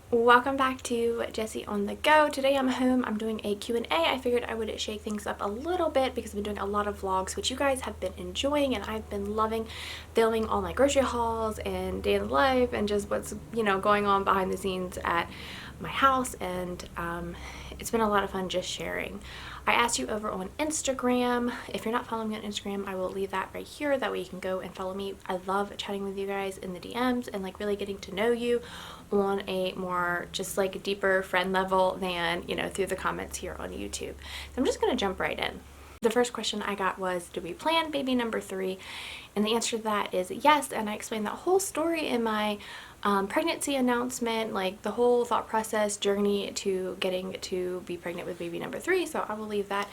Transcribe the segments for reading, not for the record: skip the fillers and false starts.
Welcome back to Jessie on the Go. Today I'm home. I'm doing a Q&A. I figured I would shake things up a little bit because I've been doing a lot of vlogs, which you guys have been enjoying, and I've been loving filming all my grocery hauls and day in the life and just what's, going on behind the scenes at my house, and it's been a lot of fun just sharing. I asked you over on Instagram. If you're not following me on Instagram, I will leave that right here. That way you can go and follow me. I love chatting with you guys in the DMs and like really getting to know you on a more just like deeper friend level than, through the comments here on YouTube. So I'm just going to jump right in. The first question I got was, do we plan baby number 3? And the answer to that is yes, and I explained that whole story in my pregnancy announcement, like the whole thought process journey to getting to be pregnant with baby number 3, so I will leave that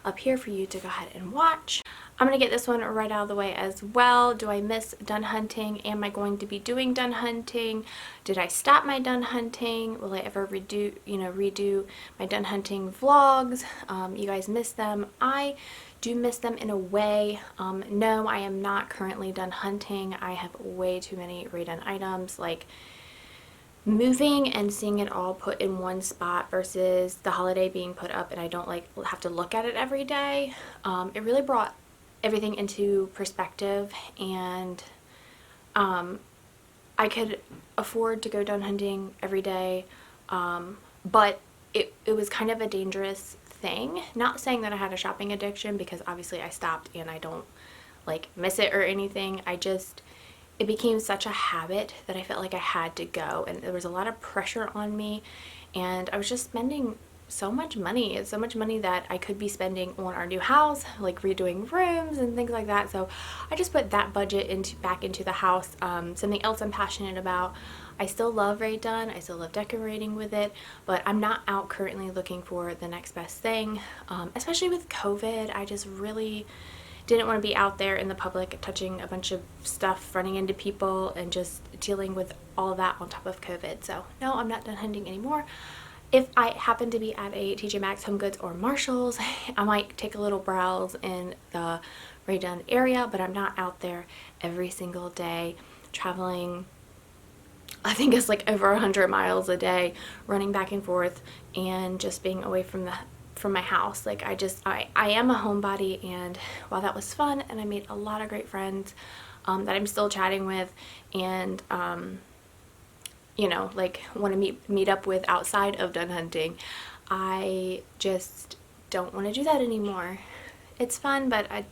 up here for you to go ahead and watch. I'm going to get this one right out of the way as well. Do I miss dun hunting? Am I going to be doing dun hunting? Did I stop my dun hunting? Will I ever redo my dun hunting vlogs? You guys miss them. I do miss them in a way. No, I am not currently done hunting. I have way too many redone items, like moving and seeing it all put in one spot versus the holiday being put up and I don't like have to look at it every day. It really brought everything into perspective, and I could afford to go dun hunting every day, but it was kind of a dangerous thing. Not saying that I had a shopping addiction, because obviously I stopped and I don't like miss it or anything. It became such a habit that I felt like I had to go, and there was a lot of pressure on me, and I was just spending so much money. It's so much money that I could be spending on our new house, like redoing rooms and things like that. So I just put that budget back into the house. Something else I'm passionate about. I still love Rae Dunn. I still love decorating with it, but I'm not out currently looking for the next best thing. Especially with COVID, I just really didn't want to be out there in the public touching a bunch of stuff, running into people, and just dealing with all of that on top of COVID. So no, I'm not done hunting anymore. If I happen to be at a TJ Maxx, Home Goods, or Marshalls, I might take a little browse in the Rae Dunn area, but I'm not out there every single day traveling. I think it's like over 100 miles a day, running back and forth and just being away from my house. Like I am a homebody, and while that was fun and I made a lot of great friends that I'm still chatting with, and like want to meet up with outside of dun hunting, I just don't want to do that anymore. It's fun, but I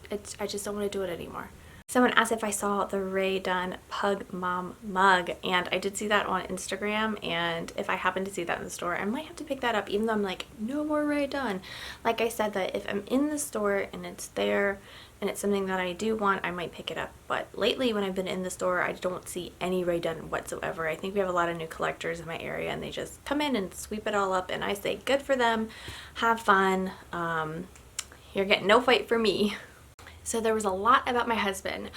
just don't want to do it anymore. Someone asked if I saw the Rae Dunn Pug Mom mug, and I did see that on Instagram, and if I happen to see that in the store, I might have to pick that up, even though I'm like, no more Rae Dunn. Like I said, that if I'm in the store and it's there and it's something that I do want, I might pick it up. But lately when I've been in the store, I don't see any Rae Dunn whatsoever. I think we have a lot of new collectors in my area, and they just come in and sweep it all up, and I say good for them, have fun. You're getting no fight for me. So there was a lot about my husband.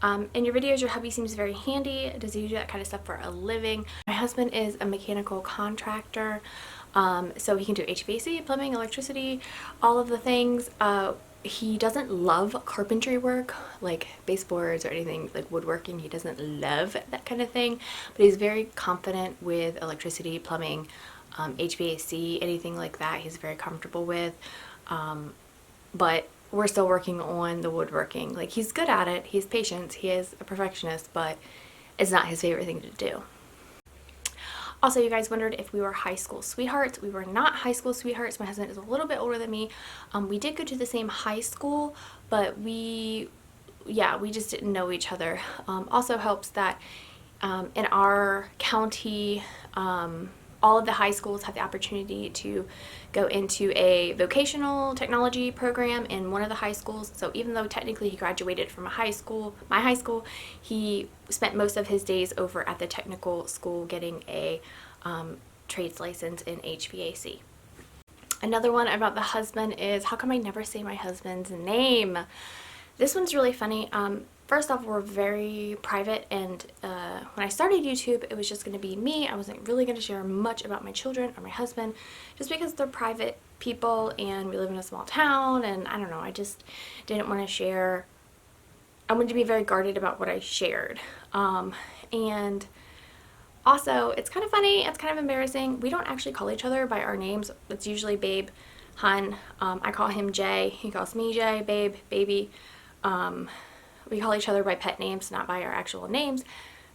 In your videos, your hubby seems very handy. Does he do that kind of stuff for a living? My husband is a mechanical contractor, so he can do HVAC, plumbing, electricity, all of the things. He doesn't love carpentry work, like baseboards or anything like woodworking. He doesn't love that kind of thing, but he's very confident with electricity, plumbing, HVAC, anything like that. He's very comfortable with, but we're still working on the woodworking. Like, he's good at it, he's patient, he is a perfectionist, but it's not his favorite thing to do. Also, you guys wondered if we were high school sweethearts. We were not high school sweethearts. My husband is a little bit older than me. We did go to the same high school, but we just didn't know each other. Also helps that in our county, all of the high schools have the opportunity to go into a vocational technology program in one of the high schools. So even though technically he graduated from my high school, he spent most of his days over at the technical school getting a trades license in HVAC. Another one about the husband is, how come I never say my husband's name? This one's really funny. First off, we're very private, and when I started YouTube, it was just going to be me. I wasn't really going to share much about my children or my husband, just because they're private people and we live in a small town, and I don't know, I just didn't want to share. I wanted to be very guarded about what I shared. And Also, it's kind of funny, it's kind of embarrassing. We don't actually call each other by our names. It's usually babe, hun. I call him Jay. He calls me Jay, babe, baby. We call each other by pet names, not by our actual names,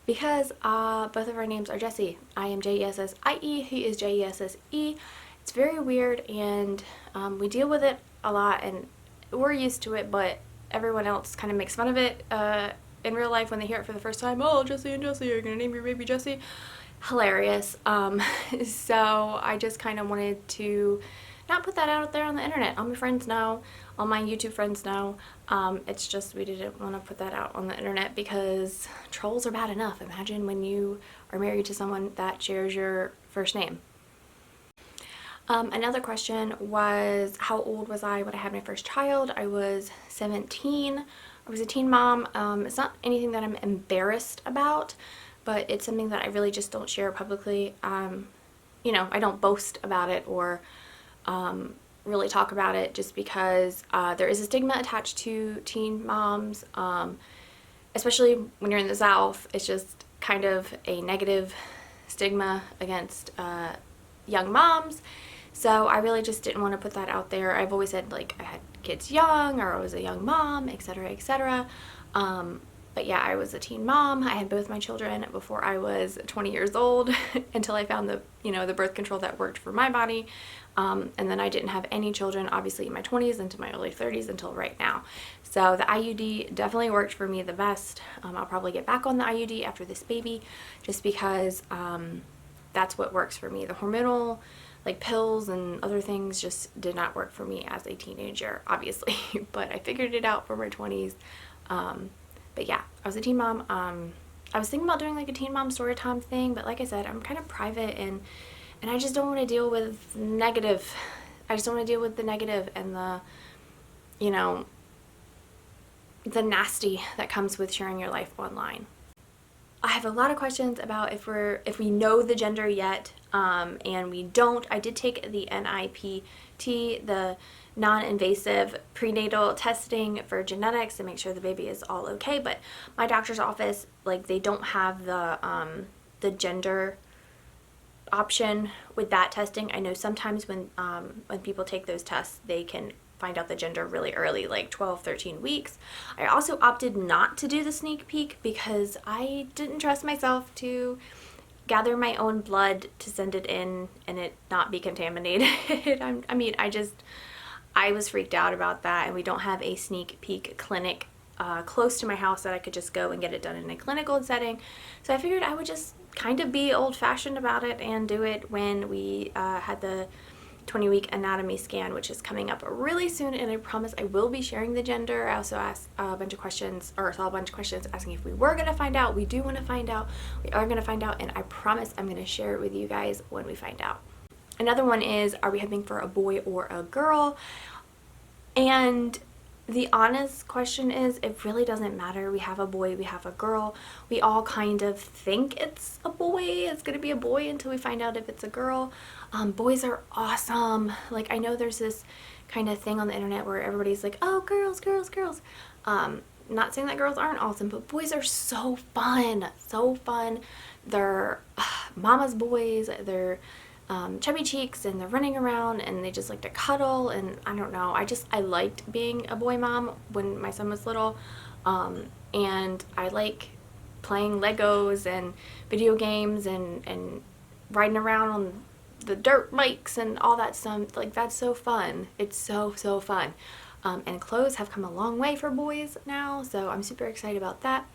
because both of our names are Jessie. I am Jessie, he is Jessie. It's very weird, and we deal with it a lot, and we're used to it, but everyone else kind of makes fun of it in real life when they hear it for the first time. Oh, Jessie and Jessie, you're gonna name your baby Jessie. Hilarious. So I just kind of wanted to not put that out there on the internet. All my friends know, all my YouTube friends know. It's just we didn't want to put that out on the internet because trolls are bad enough. Imagine when you are married to someone that shares your first name. Another question was, how old was I when I had my first child? I was 17. I was a teen mom. It's not anything that I'm embarrassed about, but it's something that I really just don't share publicly. You know, I don't boast about it or really talk about it just because there is a stigma attached to teen moms, especially when you're in the South. It's just kind of a negative stigma against young moms. So I really just didn't want to put that out there. I've always said, like, I had kids young, or I was a young mom, etc., etc. But yeah, I was a teen mom. I had both my children before I was 20 years old until I found the, you know, the birth control that worked for my body. And then I didn't have any children, obviously, in my 20s into my early 30s until right now. So the IUD definitely worked for me the best. I'll probably get back on the IUD after this baby just because that's what works for me. The hormonal, like, pills and other things just did not work for me as a teenager, obviously. But I figured it out for my 20s. But yeah, I was a teen mom. I was thinking about doing like a teen mom story time thing, but like I said, I'm kind of private and I just don't want to deal with negative. I just don't want to deal with the negative and the, you know, the nasty that comes with sharing your life online. I have a lot of questions about if we know the gender yet, and we don't. I did take the NIPT, the non-invasive prenatal testing for genetics to make sure the baby is all okay, but my doctor's office, like, they don't have the gender option with that testing. I know sometimes when people take those tests, they can find out the gender really early, like 12, 13 weeks. I also opted not to do the sneak peek because I didn't trust myself to gather my own blood to send it in and it not be contaminated. I was freaked out about that, and we don't have a sneak peek clinic close to my house that I could just go and get it done in a clinical setting. So I figured I would just kind of be old-fashioned about it and do it when we had the 20-week anatomy scan, which is coming up really soon, and I promise I will be sharing the gender. I also asked a bunch of questions, or saw a bunch of questions asking if we were going to find out. We do want to find out. We are going to find out, and I promise I'm going to share it with you guys when we find out. Another one is, are we hoping for a boy or a girl? And the honest question is, it really doesn't matter. We have a boy, we have a girl. We all kind of think it's a boy. It's going to be a boy until we find out if it's a girl. Boys are awesome. Like, I know there's this kind of thing on the internet where everybody's like, oh, girls, girls, girls. Not saying that girls aren't awesome, but boys are so fun. So fun. They're mama's boys. They're chubby cheeks, and they're running around, and they just like to cuddle, and I don't know, I liked being a boy mom when my son was little, and I like playing Legos and video games and riding around on the dirt bikes and all that stuff. Like, that's so fun. It's so fun. And clothes have come a long way for boys now, so I'm super excited about that.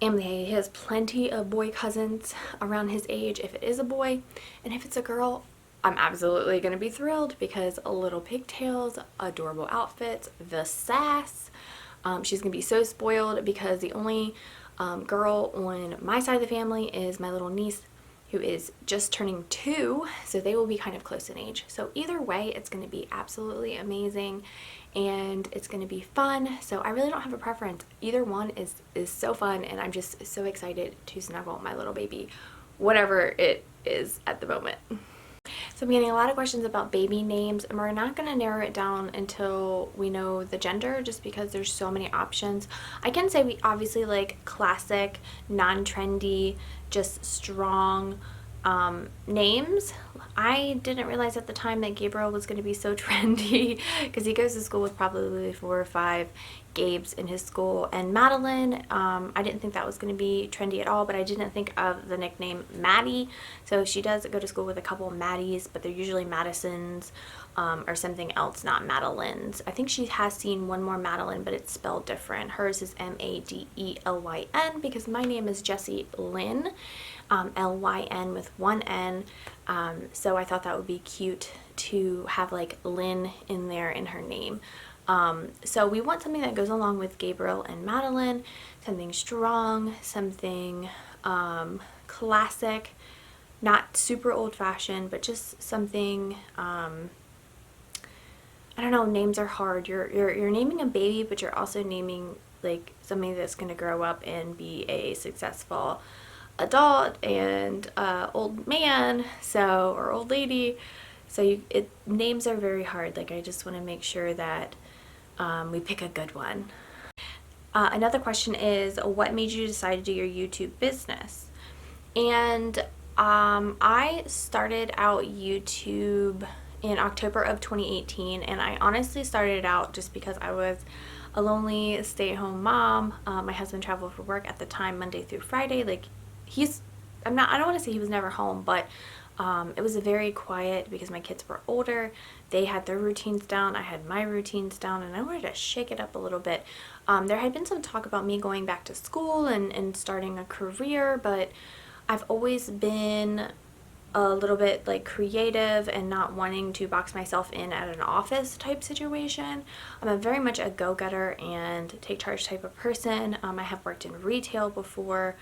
And he has plenty of boy cousins around his age if it is a boy. And if it's a girl, I'm absolutely going to be thrilled because little pigtails, adorable outfits, the sass. She's going to be so spoiled because the only girl on my side of the family is my little niece, who is just turning 2, so they will be kind of close in age. So either way, it's going to be absolutely amazing, and it's going to be fun. So I really don't have a preference. Either one is so fun, and I'm just so excited to snuggle my little baby, whatever it is at the moment. So I'm getting a lot of questions about baby names, and we're not going to narrow it down until we know the gender, just because there's so many options. I can say we obviously like classic, non-trendy, just strong names. I didn't realize at the time that Gabriel was going to be so trendy because he goes to school with probably 4 or 5 Gabes in his school. And Madeline, I didn't think that was going to be trendy at all, but I didn't think of the nickname Maddie. So she does go to school with a couple of Maddies, but they're usually Madisons or something else, not Madelyns. I think she has seen one more Madeline, but it's spelled different. Hers is Madelyn because my name is Jessie Lynn. Lyn with one N. So I thought that would be cute to have like Lynn in there in her name. So we want something that goes along with Gabriel and Madeline, something strong, something classic, not super old-fashioned, but just something, I don't know, names are hard. You're naming a baby, but you're also naming like something that's going to grow up and be a successful adult and old man, so, or old lady. So names are very hard. Like, I just want to make sure that we pick a good one. Another question is, what made you decide to do your YouTube business? And I started out YouTube in October of 2018, and I honestly started out just because I was a lonely stay-at-home mom. My husband traveled for work at the time, Monday through Friday. Like, I don't want to say he was never home, but it was very quiet because my kids were older. They had their routines down, I had my routines down, and I wanted to shake it up a little bit. There had been some talk about me going back to school and starting a career, but I've always been a little bit like creative and not wanting to box myself in at an office type situation. I'm very much a go-getter and take charge type of person. I have worked in retail before,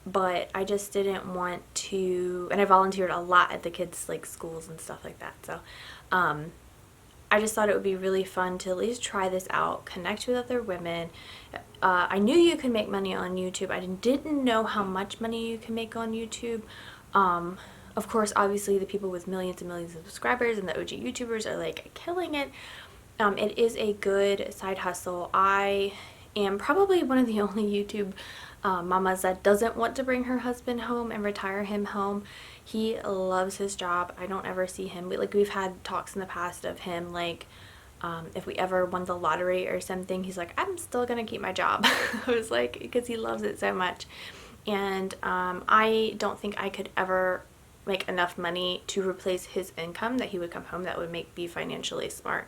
but I just didn't want to, and I volunteered a lot at the kids' like schools and stuff like that. So I just thought it would be really fun to at least try this out, connect with other women. I knew you could make money on YouTube. I didn't know how much money you can make on YouTube. Of course, obviously the people with millions and millions of subscribers and the OG YouTubers are like killing it. It is a good side hustle. I am probably one of the only YouTube mamas that doesn't want to bring her husband home and retire him home. He loves his job. I don't ever see him, we've had talks in the past of him like, if we ever won the lottery or something, he's like, I'm still gonna keep my job. I was like, because he loves it so much. And I don't think I could ever make enough money to replace his income that he would come home that would be financially smart.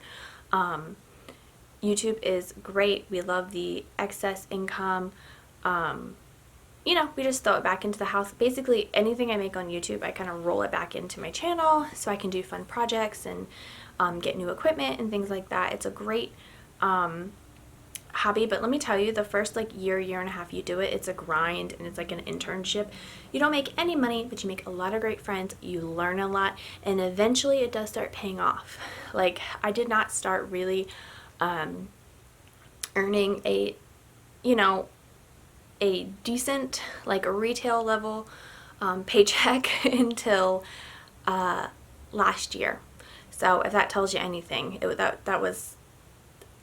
YouTube is great. We love the excess income. You know, we just throw it back into the house. Basically, anything I make on YouTube, I kind of roll it back into my channel so I can do fun projects and get new equipment and things like that. It's a great hobby, but let me tell you, the first like year and a half you do it, it's a grind and it's like an internship. You don't make any money, but you make a lot of great friends, you learn a lot, and eventually it does start paying off. Like, I did not start really earning a, you know, a decent like a retail level paycheck until last year. So if that tells you anything, that was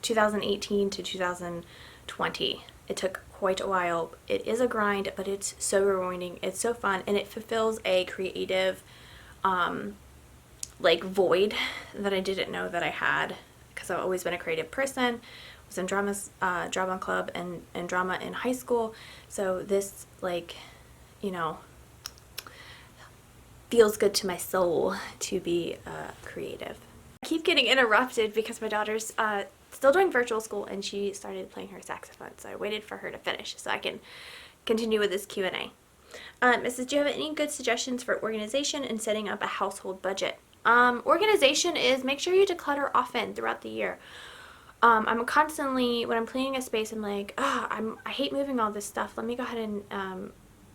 2018 to 2020. It took quite a while. It is a grind, but it's so rewarding. It's so fun, and it fulfills a creative like void that I didn't know that I had, because I've always been a creative person. I was in drama club and drama in high school. So this, like, you know, feels good to my soul to be creative. I keep getting interrupted because my daughter's still doing virtual school and she started playing her saxophone. So I waited for her to finish so I can continue with this Q&A. It says, do you have any good suggestions for organization and setting up a household budget? Organization is, make sure you declutter often throughout the year. I'm constantly, when I'm cleaning a space, I'm like, I hate moving all this stuff. Let me go ahead and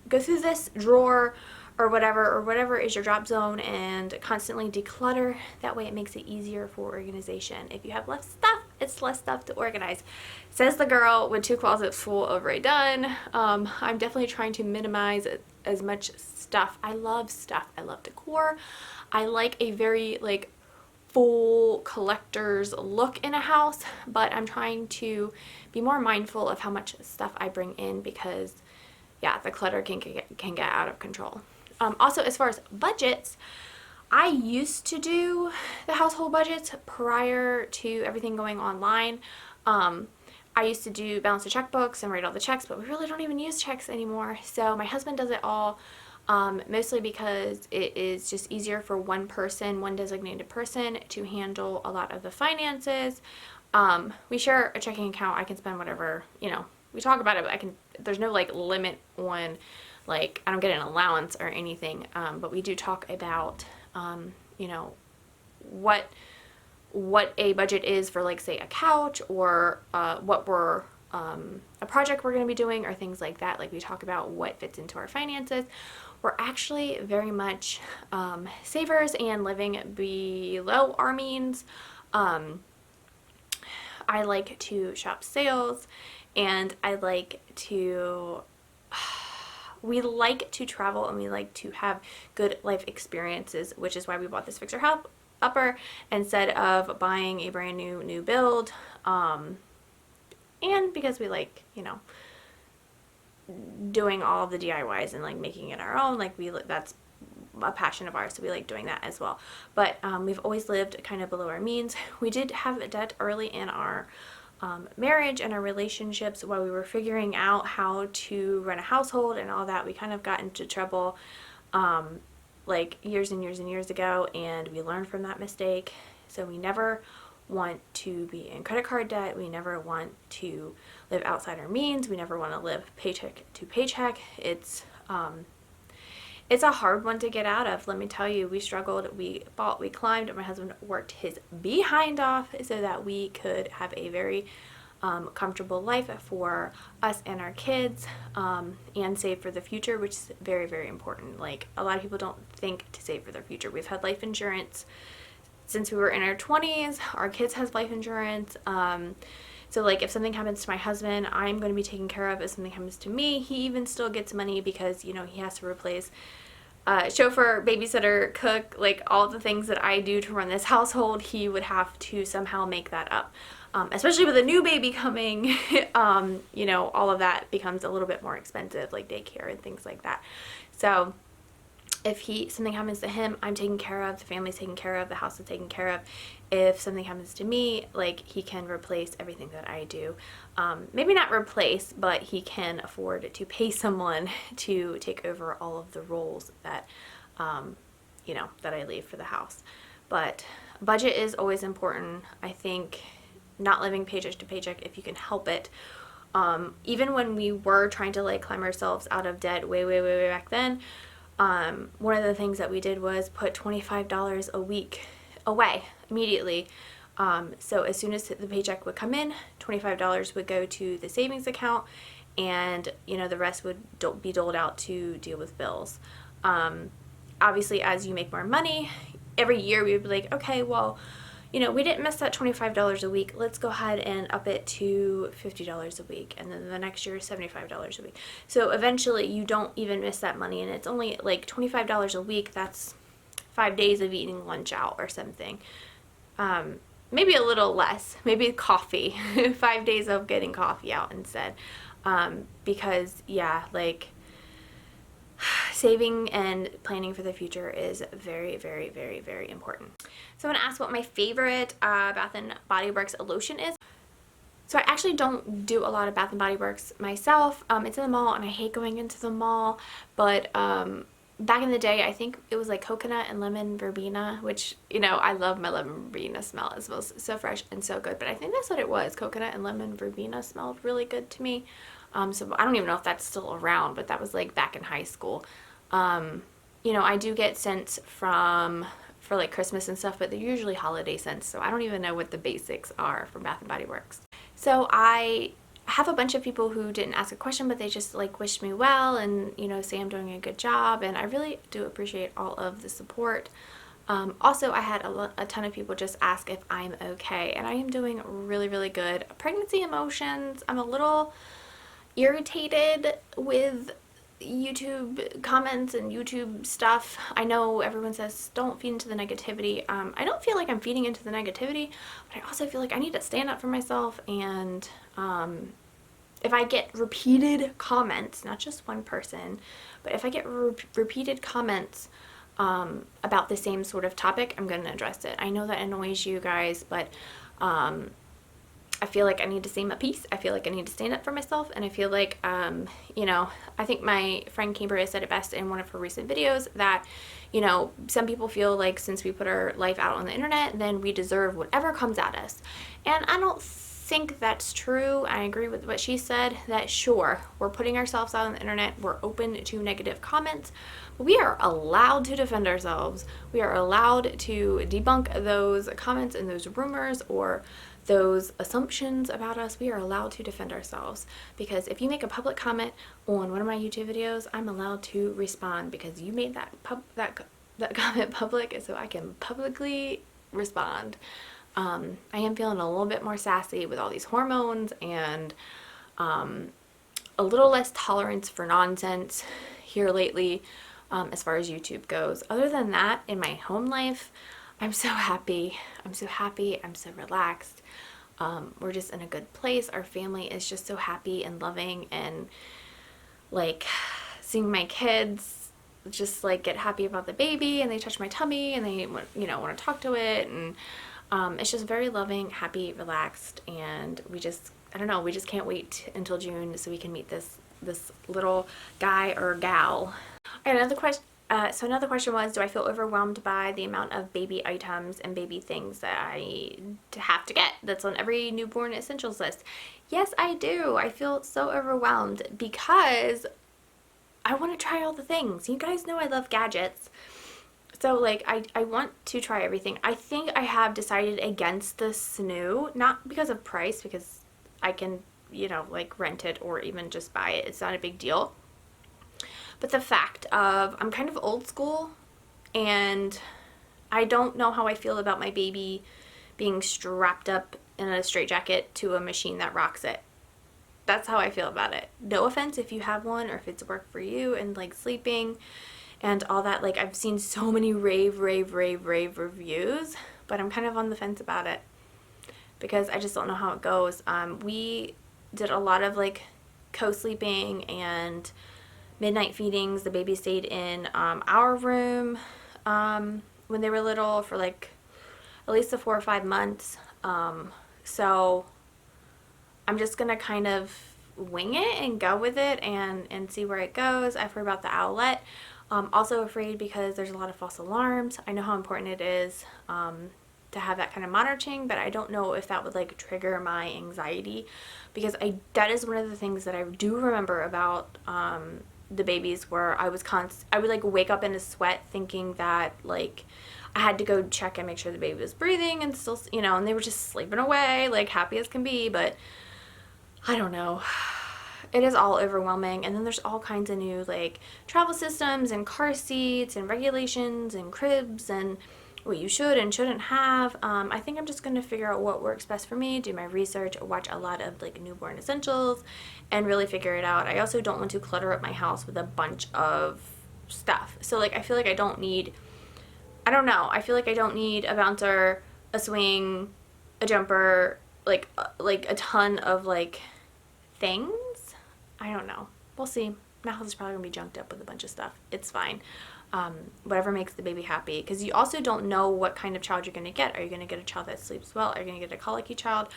go through this drawer or whatever is your drop zone, and constantly declutter. That way it makes it easier for organization. If you have less stuff, it's less stuff to organize. Says the girl with 2 closets full of Rae Dunn. I'm definitely trying to minimize as much stuff. I love stuff. I love decor. I like a very like full collector's look in a house, but I'm trying to be more mindful of how much stuff I bring in because yeah, the clutter can get out of control. Also, as far as budgets, I used to do the household budgets prior to everything going online. I used to do balance the checkbooks and write all the checks, but we really don't even use checks anymore. So my husband does it all, mostly because it is just easier for one person, one designated person, to handle a lot of the finances. We share a checking account. I can spend whatever, you know, we talk about it, but there's no like limit on, like, I don't get an allowance or anything, but we do talk about, you know, what a budget is for, like, say a couch, or what a project we're going to be doing, or things like that. Like, we talk about what fits into our finances. We're actually very much savers and living below our means. I like to shop sales, and I like to we like to travel, and we like to have good life experiences, which is why we bought this fixer upper instead of buying a brand new build, and because we like, you know, doing all of the DIYs and like making it our own. Like, that's a passion of ours, so we like doing that as well. But we've always lived kind of below our means. We did have debt early in our marriage and our relationships while we were figuring out how to run a household and all that. We kind of got into trouble like years and years and years ago, and we learned from that mistake. So we never want to be in credit card debt. We never want to live outside our means. We never want to live paycheck to paycheck. It's a hard one to get out of. Let me tell you, we struggled, we fought, we climbed. My husband worked his behind off so that we could have a very comfortable life for us and our kids, and save for the future, which is very, very important. Like, a lot of people don't think to save for their future. We've had life insurance since we were in our 20s. Our kids has life insurance. So like, if something happens to my husband, I'm going to be taken care of. If something happens to me, he even still gets money because, you know, he has to replace chauffeur, babysitter, cook, like all the things that I do to run this household. He would have to somehow make that up. Especially with a new baby coming, you know, all of that becomes a little bit more expensive, like daycare and things like that. So if something happens to him, I'm taken care of, the family's taken care of, the house is taken care of. If something happens to me, like, he can replace everything that I do. Maybe not replace, but he can afford to pay someone to take over all of the roles that, you know, that I leave for the house. But budget is always important. I think not living paycheck to paycheck, if you can help it. Even when we were trying to like climb ourselves out of debt way back then, one of the things that we did was put $25 a week away immediately. So as soon as the paycheck would come in, $25 would go to the savings account, and, you know, the rest would be doled out to deal with bills. Obviously, as you make more money, every year we would be like, okay, well, you know, we didn't miss that $25 a week. Let's go ahead and up it to $50 a week. And then the next year, $75 a week. So eventually you don't even miss that money. And it's only like $25 a week. That's 5 days of eating lunch out or something. Maybe a little less. Maybe coffee. 5 days of getting coffee out instead. Because, yeah, like, saving and planning for the future is very, very, very, very important. So I'm going to ask what my favorite Bath & Body Works lotion is. So I actually don't do a lot of Bath & Body Works myself. It's in the mall, and I hate going into the mall. But back in the day, I think it was like coconut and lemon verbena, which, you know, I love my lemon verbena smell. It smells so fresh and so good. But I think that's what it was. Coconut and lemon verbena smelled really good to me. So I don't even know if that's still around, but that was like back in high school. You know, I do get scents for like Christmas and stuff, but they're usually holiday scents, so I don't even know what the basics are for Bath & Body Works. So I have a bunch of people who didn't ask a question, but they just like wished me well and, you know, say I'm doing a good job, and I really do appreciate all of the support. Also, I had a ton of people just ask if I'm okay, and I am doing really, really good. Pregnancy emotions, I'm a little irritated with YouTube comments and YouTube stuff. I know everyone says don't feed into the negativity. I don't feel like I'm feeding into the negativity, but I also feel like I need to stand up for myself, and if I get repeated comments, not just one person, but if I get repeated comments about the same sort of topic, I'm going to address it. I know that annoys you guys, but I feel like I need to say my piece. I feel like I need to stand up for myself, and I feel like, you know, I think my friend Cambria said it best in one of her recent videos that, you know, some people feel like since we put our life out on the internet, then we deserve whatever comes at us. And I don't think that's true. I agree with what she said, that sure, we're putting ourselves out on the internet, we're open to negative comments, but we are allowed to defend ourselves. We are allowed to debunk those comments and those rumors or those assumptions about us. We are allowed to defend ourselves, because if you make a public comment on one of my YouTube videos, I'm allowed to respond because you made that comment public, so I can publicly respond. I am feeling a little bit more sassy with all these hormones, and a little less tolerance for nonsense here lately, as far as YouTube goes. Other than that, in my home life, I'm so happy. I'm so happy. I'm so relaxed. We're just in a good place. Our family is just so happy and loving, and like seeing my kids just like get happy about the baby, and they touch my tummy, and they, you know, want to talk to it, and it's just very loving, happy, relaxed, and we just, I don't know, we just can't wait until June so we can meet this little guy or gal. And another question. So another question was, do I feel overwhelmed by the amount of baby items and baby things that I have to get that's on every newborn essentials list? Yes, I do. I feel so overwhelmed because I want to try all the things. You guys know I love gadgets. So like I want to try everything. I think I have decided against the snoo, not because of price, because I can, you know, like rent it or even just buy it. It's not a big deal. But the fact of, I'm kind of old school, and I don't know how I feel about my baby being strapped up in a straitjacket to a machine that rocks it. That's how I feel about it. No offense if you have one or if it's work for you and like sleeping and all that. Like, I've seen so many rave reviews, but I'm kind of on the fence about it because I just don't know how it goes. We did a lot of like co-sleeping and midnight feedings. The baby stayed in our room when they were little for like at least 4 or 5 months. So I'm just gonna kind of wing it and go with it and see where it goes. I've heard about the owlet. Also afraid because there's a lot of false alarms. I know how important it is to have that kind of monitoring, but I don't know if that would like trigger my anxiety, because that is one of the things that I do remember about the babies, where I would like wake up in a sweat thinking that like I had to go check and make sure the baby was breathing and still, you know, and they were just sleeping away like happy as can be. But I don't know, it is all overwhelming. And then there's all kinds of new like travel systems and car seats and regulations and cribs and what you should and shouldn't have. I think I'm just going to figure out what works best for me, do my research, watch a lot of like newborn essentials, and really figure it out. I also don't want to clutter up my house with a bunch of stuff. So like I feel like I don't need, I don't know, I feel like I don't need a bouncer, a swing, a jumper, like a ton of like things. I don't know. We'll see. My house is probably going to be junked up with a bunch of stuff. It's fine. Whatever makes the baby happy, because you also don't know what kind of child you're going to get. Are you going to get a child that sleeps well? Are you going to get a colicky child?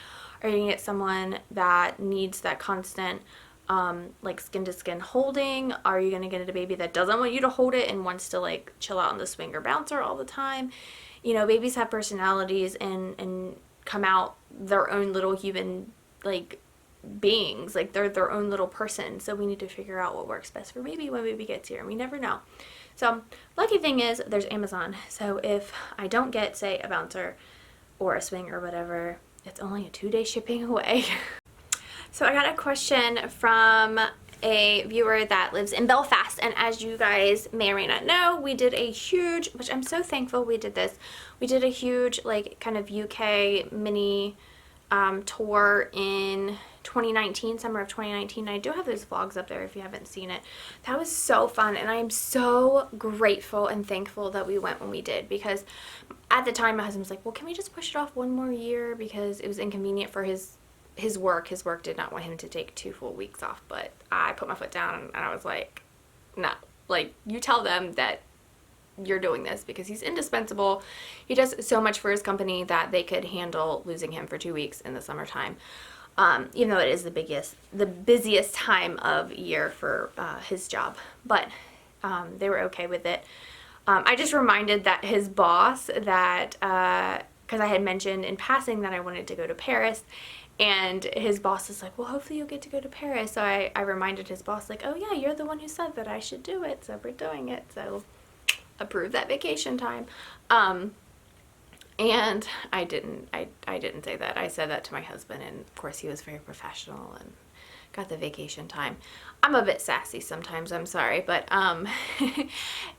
Are you going to get someone that needs that constant like skin to skin holding? Are you going to get a baby that doesn't want you to hold it and wants to like chill out on the swing or bouncer all the time? You know, babies have personalities and come out their own little human like beings, like they're their own little person. So we need to figure out what works best for baby when baby gets here, and we never know. So lucky thing is there's Amazon. So if I don't get, say, a bouncer or a swing or whatever, it's only a 2-day shipping away. So I got a question from a viewer that lives in Belfast, and as you guys may or may not know, we did a huge, which I'm so thankful we did this, we did a huge like kind of UK mini tour in 2019, summer of 2019. I do have those vlogs up there if you haven't seen it. That was so fun, and I am so grateful and thankful that we went when we did, because at the time my husband was like, well, can we just push it off one more year, because it was inconvenient for his work. His work did not want him to take 2 full weeks off, but I put my foot down and I was like, no, like, you tell them that you're doing this, because he's indispensable. He does so much for his company that they could handle losing him for 2 weeks in the summertime. Even though it is the busiest time of year for his job, but they were okay with it. I just reminded that his boss that, because I had mentioned in passing that I wanted to go to Paris, and his boss is like, well, hopefully you'll get to go to Paris. So I reminded his boss, like, oh yeah, you're the one who said that I should do it, so we're doing it. So approve that vacation time. And I didn't say that. I said that to my husband, and of course he was very professional and got the vacation time. I'm a bit sassy sometimes, I'm sorry, but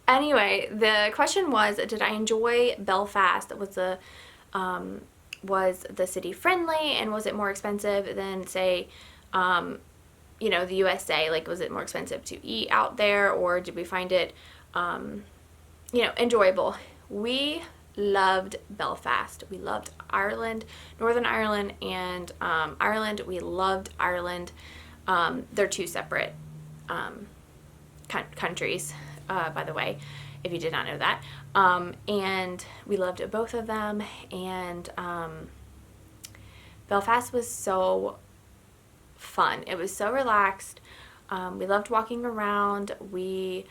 anyway, the question was, did I enjoy Belfast? Was the city friendly, and was it more expensive than, say, you know, the USA? Like, was it more expensive to eat out there, or did we find it you know, enjoyable? We loved Belfast. We loved Ireland, Northern Ireland, and Ireland. We loved Ireland. They're 2 separate countries, by the way, if you did not know that. And we loved both of them, and Belfast was so fun. It was so relaxed. We loved walking around. We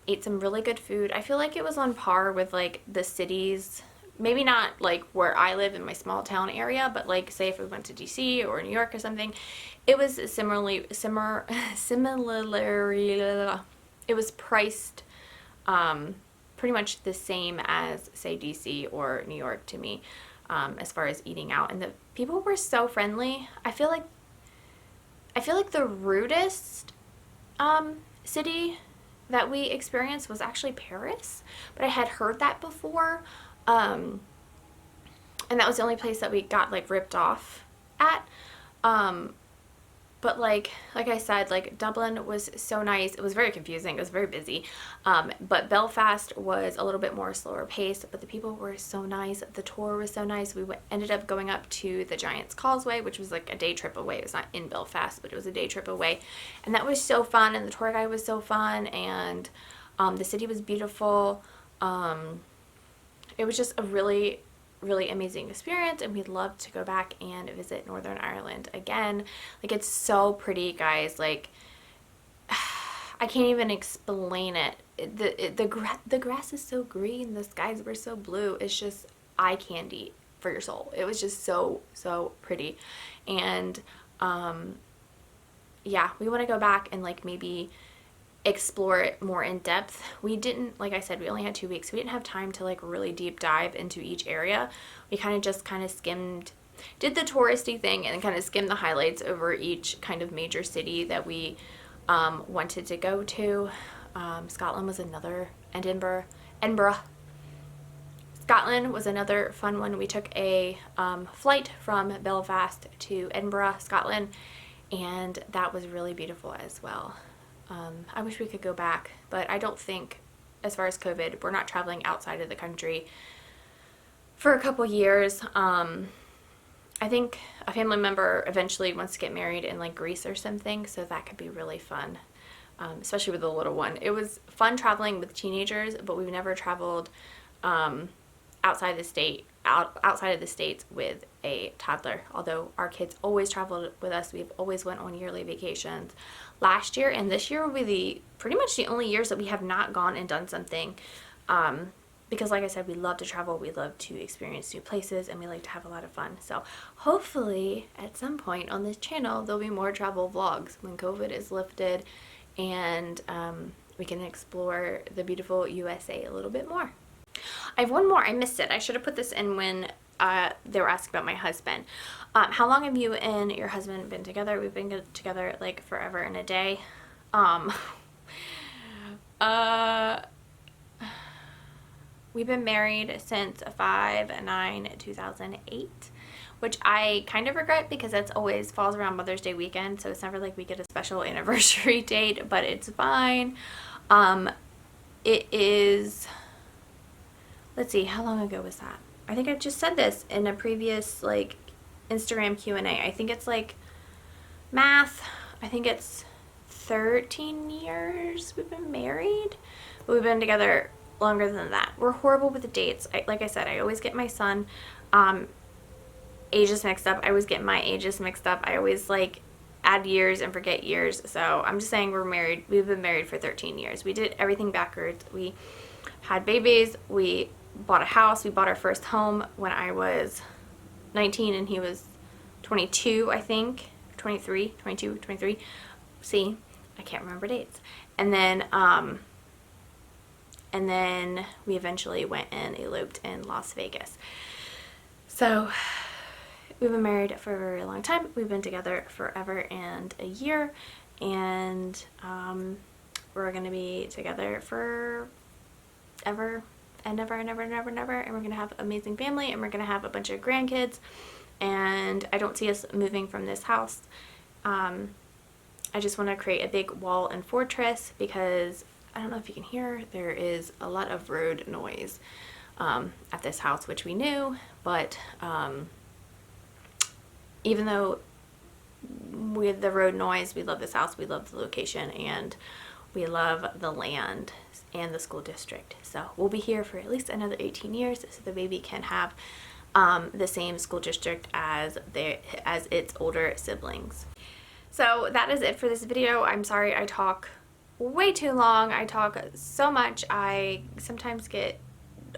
ate some really good food. I feel like it was on par with like the cities, maybe not like where I live in my small town area, but like, say if we went to DC or New York or something, it was similarly, it was priced pretty much the same as, say, DC or New York to me, as far as eating out. And the people were so friendly. I feel like the rudest city that we experienced was actually Paris, but I had heard that before, and that was the only place that we got like ripped off at. But like I said, like, Dublin was so nice. It was very confusing. It was very busy. But Belfast was a little bit more slower paced, but the people were so nice. The tour was so nice. We ended up going up to the Giant's Causeway, which was like a day trip away. It was not in Belfast, but it was a day trip away. And that was so fun. And the tour guide was so fun. And the city was beautiful. It was just a really amazing experience, and we'd love to go back and visit Northern Ireland again. Like, it's so pretty, guys. Like, I can't even explain it. The grass is so green, the skies were so blue. It's just eye candy for your soul. It was just so pretty. And yeah, we want to go back and like maybe explore it more in depth. We didn't, like I said, we only had 2 weeks. We didn't have time to like really deep dive into each area. We kind of skimmed, did the touristy thing, and kind of skimmed the highlights over each kind of major city that we wanted to go to. Scotland was another, Edinburgh. Scotland was another fun one. We took a flight from Belfast to Edinburgh, Scotland, and that was really beautiful as well. I wish we could go back, but I don't think, as far as COVID, we're not traveling outside of the country for a couple years. I think a family member eventually wants to get married in like Greece or something, so that could be really fun, especially with the little one. It was fun traveling with teenagers, but we've never traveled outside of the States with a toddler, although our kids always traveled with us. We've always went on yearly vacations. Last year and this year will be pretty much the only years that we have not gone and done something, because like I said, we love to travel, we love to experience new places, and we like to have a lot of fun. So hopefully at some point on this channel there'll be more travel vlogs when COVID is lifted, and we can explore the beautiful USA a little bit more. I have one more. I missed it. I should have put this in when they were asking about my husband. How long have you and your husband been together? We've been together like forever and a day. We've been married since 5/9/2008, which I kind of regret because that's always falls around Mother's Day weekend, so it's never like we get a special anniversary date, but it's fine. It is, let's see, how long ago was that? I think I just said this in a previous like Instagram Q&A. I think it's like math. I think it's 13 years we've been married. But we've been together longer than that. We're horrible with the dates. Like I said, I always get my son ages mixed up. I always get my ages mixed up. I always like add years and forget years. So I'm just saying we're married. We've been married for 13 years. We did everything backwards. We had babies. We bought a house. We bought our first home when I was 19 and he was 22, I think. 23, 22, 23. See, I can't remember dates. And then we eventually went and eloped in Las Vegas. So we've been married for a very long time. We've been together forever and a year, and we're gonna be together for ever and ever and ever and ever and ever, and we're gonna have an amazing family, and we're gonna have a bunch of grandkids, and I don't see us moving from this house. I just want to create a big wall and fortress because I don't know if you can hear, there is a lot of road noise at this house, which we knew, but even though with the road noise, we love this house, we love the location, and we love the land and the school district. So we'll be here for at least another 18 years so the baby can have the same school district as its older siblings. So that is it for this video. I'm sorry I talk way too long. I talk so much. I sometimes get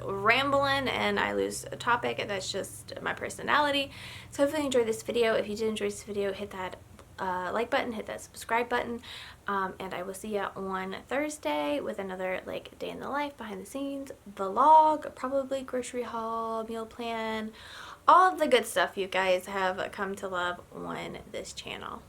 rambling and I lose a topic, and that's just my personality. So hopefully you enjoyed this video. If you did enjoy this video, hit that like button, hit that subscribe button, and I will see you on Thursday with another like day in the life, behind the scenes vlog, probably grocery haul, meal plan, all of the good stuff you guys have come to love on this channel.